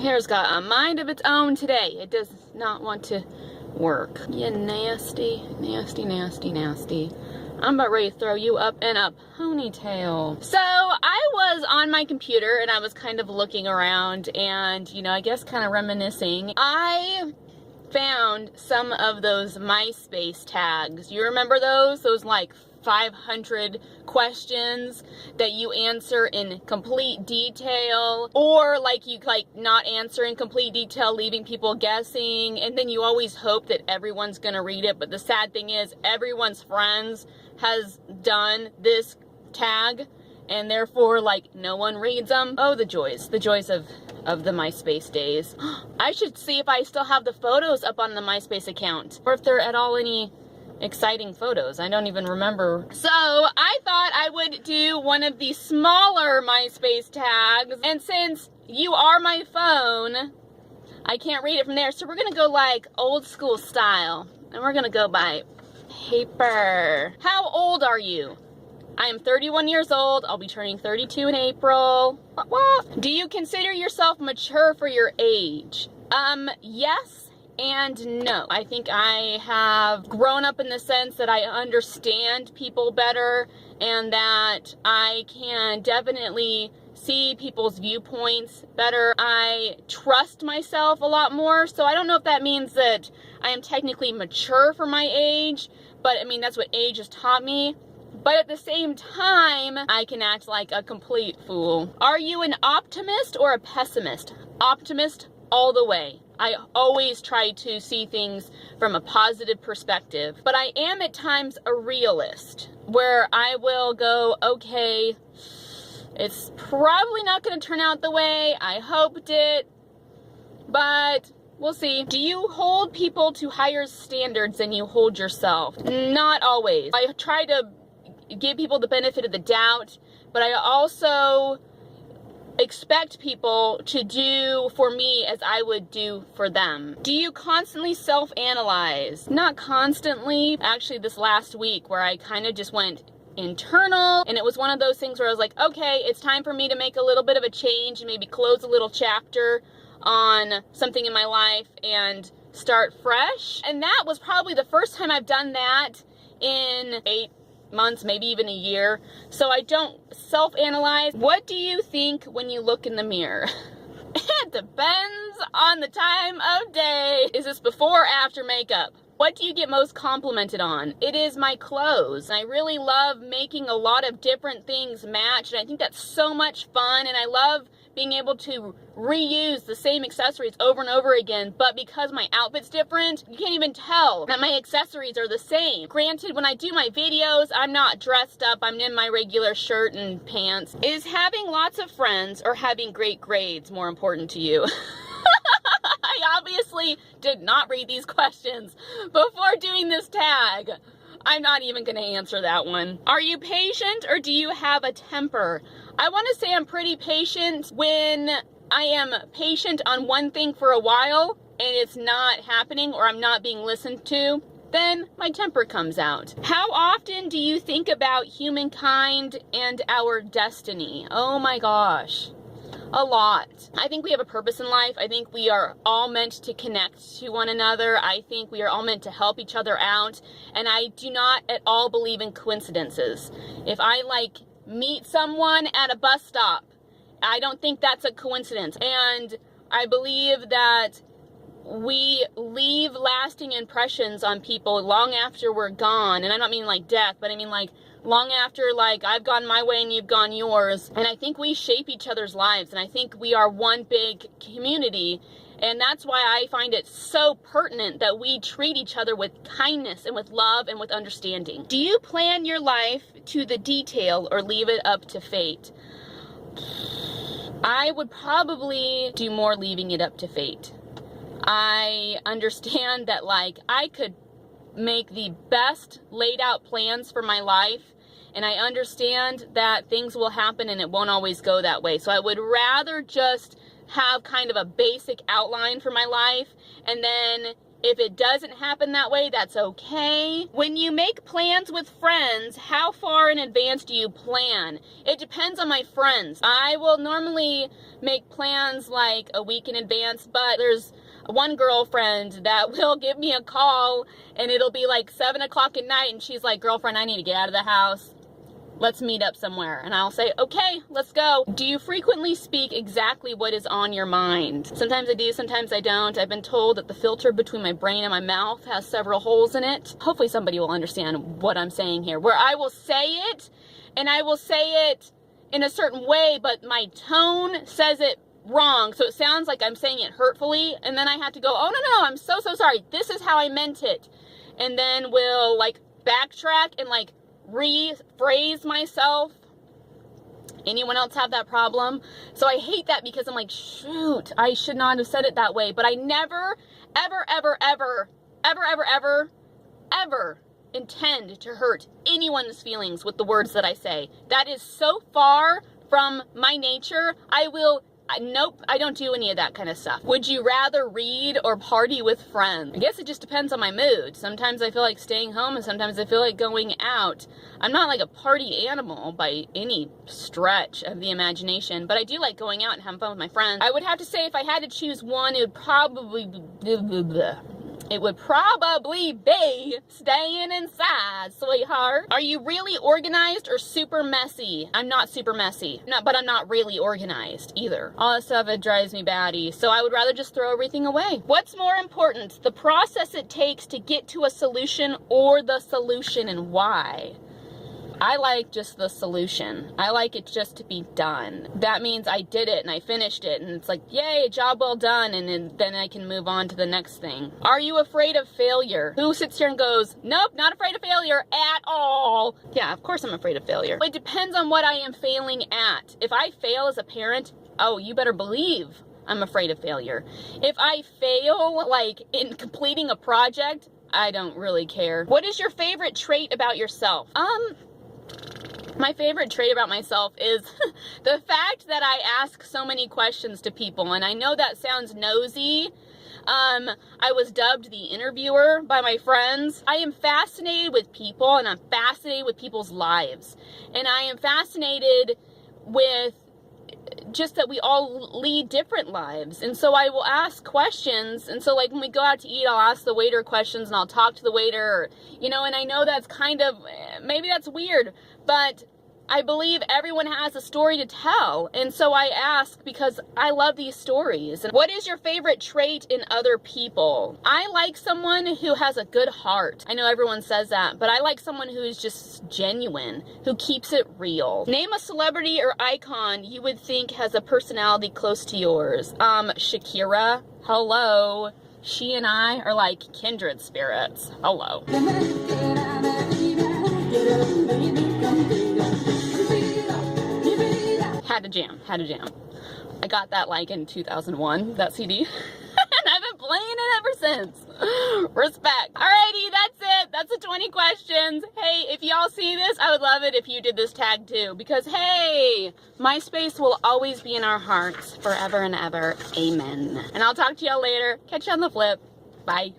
hair's got a mind of its own today. It does not want to work. You nasty, nasty, nasty, nasty. I'm about ready to throw you up in a ponytail. So I was on my computer and I was kind of looking around and, you know, I guess kind of reminiscing. I found some of those Myspace tags. You remember those? Those like 500 questions that you answer in complete detail, or like you not answer in complete detail, leaving people guessing, and then you always hope that everyone's gonna read it. But the sad thing is everyone's friends has done this tag, and therefore like no one reads them. Oh, the joys of the Myspace days. I should see if I still have the photos up on the Myspace account, or if they're at all any exciting photos. I don't even remember. So I thought I would do one of the smaller Myspace tags, and since you are my phone, I can't read it from there, so we're gonna go like old school style, and we're gonna go by paper. How old are you? I am 31 years old. I'll be turning 32 in April. What? Do you consider yourself mature for your age? Yes and no. I think I have grown up in the sense that I understand people better and that I can definitely see people's viewpoints better. I trust myself a lot more, so I don't know if that means that I am technically mature for my age, but I mean, that's what age has taught me. But at the same time, I can act like a complete fool. Are you an optimist or a pessimist? Optimist all the way. I always try to see things from a positive perspective, but I am at times a realist, where I will go, okay, it's probably not going to turn out the way I hoped it, but we'll see. Do you hold people to higher standards than you hold yourself? Not always. I try to give people the benefit of the doubt, but I also expect people to do for me as I would do for them. Do you constantly self-analyze? Not constantly. Actually, this last week where I kind of just went internal, and it was one of those things where I was like, okay, it's time for me to make a little bit of a change and maybe close a little chapter on something in my life and start fresh. And that was probably the first time I've done that in 8 months, maybe even a year. So I don't self-analyze. What do you think when you look in the mirror? It depends on the time of day. Is this before or after makeup? What do you get most complimented on? It is my clothes. I really love making a lot of different things match, and I think that's so much fun, and I love being able to reuse the same accessories over and over again, but because my outfit's different, you can't even tell that my accessories are the same. Granted, when I do my videos, I'm not dressed up, I'm in my regular shirt and pants. Is having lots of friends or having great grades more important to you? I obviously did not read these questions before doing this tag. I'm not even gonna answer that one. Are you patient or do you have a temper? I want to say I'm pretty patient. When I am patient on one thing for a while and it's not happening or I'm not being listened to, then my temper comes out. How often do you think about humankind and our destiny? Oh my gosh. A lot. I think we have a purpose in life. I think we are all meant to connect to one another. I think we are all meant to help each other out. And I do not at all believe in coincidences. If I meet someone at a bus stop, I don't think that's a coincidence. And I believe that we leave lasting impressions on people long after we're gone. And I don't mean like death, but I mean like long after I've gone my way and you've gone yours. And I think we shape each other's lives, and I think we are one big community. And that's why I find it so pertinent that we treat each other with kindness and with love and with understanding. Do you plan your life to the detail or leave it up to fate? I would probably do more leaving it up to fate. I understand that I could make the best laid out plans for my life, and I understand that things will happen and it won't always go that way. So I would rather just have kind of a basic outline for my life, and then If it doesn't happen that way, that's okay. When you make plans with friends, how far in advance do you plan? It depends on my friends. I will normally make plans like a week in advance, but there's one girlfriend that will give me a call and it'll be like 7 o'clock at night and she's like, girlfriend, I need to get out of the house. Let's meet up somewhere. And I'll say, okay, let's go. Do you frequently speak exactly what is on your mind? Sometimes I do, sometimes I don't. I've been told that the filter between my brain and my mouth has several holes in it. Hopefully somebody will understand what I'm saying here, where I will say it and I will say it in a certain way, but my tone says it wrong. So it sounds like I'm saying it hurtfully. And then I have to go, oh, no, I'm so sorry. This is how I meant it. And then we'll like backtrack and like rephrase myself. Anyone else have that problem? So I hate that because I'm like, shoot, I should not have said it that way. But I never, ever intend to hurt anyone's feelings with the words that I say. That is so far from my nature. Nope, I don't do any of that kind of stuff. Would you rather read or party with friends? I guess it just depends on my mood. Sometimes I feel like staying home and sometimes I feel like going out. I'm not like a party animal by any stretch of the imagination, but I do like going out and having fun with my friends. I would have to say if I had to choose one, it would probably be staying inside, sweetheart. Are you really organized or super messy? I'm not super messy, but I'm not really organized either. All that stuff, it drives me batty, so I would rather just throw everything away. What's more important, the process it takes to get to a solution or the solution, and why? I like just the solution. I like it just to be done. That means I did it and I finished it and it's like, yay, job well done, and then I can move on to the next thing. Are you afraid of failure? Who sits here and goes, nope, not afraid of failure at all? Yeah, of course I'm afraid of failure. It depends on what I am failing at. If I fail as a parent, oh, you better believe I'm afraid of failure. If I fail, like, in completing a project, I don't really care. What is your favorite trait about yourself? My favorite trait about myself is the fact that I ask so many questions to people, and I know that sounds nosy. I was dubbed the interviewer by my friends. I am fascinated with people, and I'm fascinated with people's lives. And I am fascinated with just that we all lead different lives. And so I will ask questions. And so like when we go out to eat, I'll ask the waiter questions and I'll talk to the waiter, or, you know, and I know that's kind of, maybe that's weird, but I believe everyone has a story to tell. And so I ask because I love these stories. And what is your favorite trait in other people? I like someone who has a good heart. I know everyone says that, but I like someone who is just genuine, who keeps it real. Name a celebrity or icon you would think has a personality close to yours. Shakira, hello. She and I are like kindred spirits. Hello. Had to jam. I got that like in 2001, that CD, and I've been playing it ever since. Respect. Alrighty, that's it. That's the 20 questions. Hey, if y'all see this, I would love it if you did this tag too, because hey, Myspace will always be in our hearts forever and ever. Amen. And I'll talk to y'all later. Catch you on the flip. Bye.